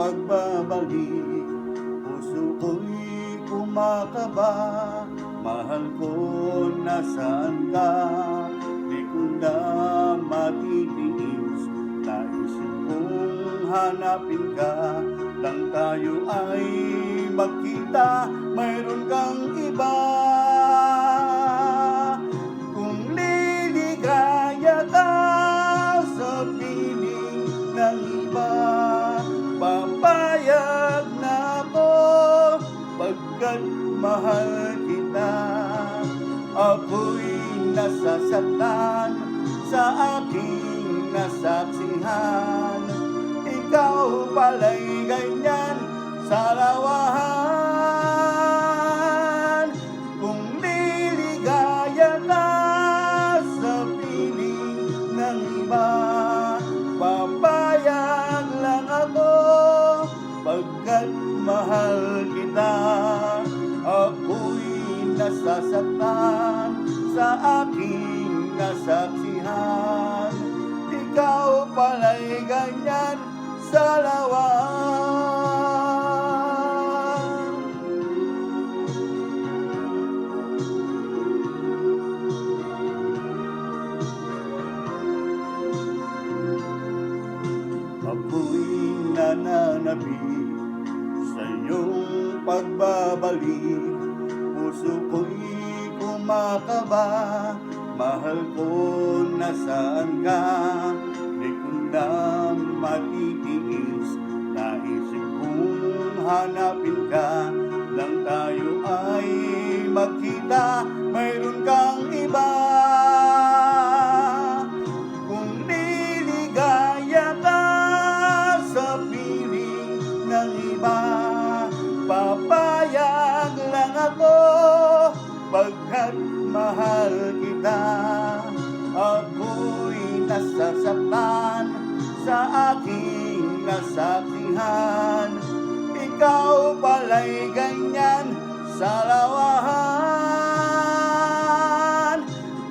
pagbabalik. Puso ko'y kumakaba, mahal ko, nasaan ka? Di ko na matitiis, naisip kong hanapin ka. Nang tayo ay magkita, mayroon kang iba. Kung liligaya ka sa piling ng iba, papayag na ako, pagkat mahal kita. Ako'y nasasaktan sa aking nasaksihan, ikaw pala'y ganyan sa lawahan. Kung liligaya ka sa piling ng iba, papayag lang ako, pagkat mahal kita. Ako'y nasasaktan sa aking nasaksihan, ikaw pala'y ganyan sa lawan. Ako'y nananabik sa iyong pagbabalik. Puso ko'y kumakaba, mahal ko, nasaan ka? Di ko na matitiis, naisip kong hanapin ka. Nang tayo ay magkita, mayroon kang iba. Kung liligaya ka sa piling ng iba, papayag lang ako, pagkat mahal kita. Ako'y nasasaktan sa aking nasaksihan, ikaw pala'y ganyan sa lawahan.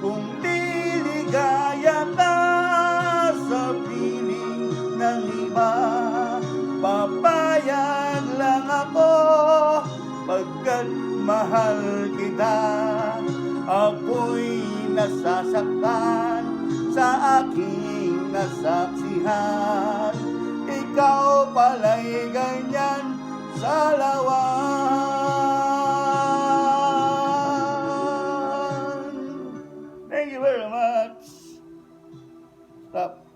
Kung liligaya ka sa piling ng iba, papayag lang ako, pagkat mahal kita. Ako'y nasasaktan sa aking nasaksihan, ikaw pala'y ganyan sa lawan. Thank you very much. Stop.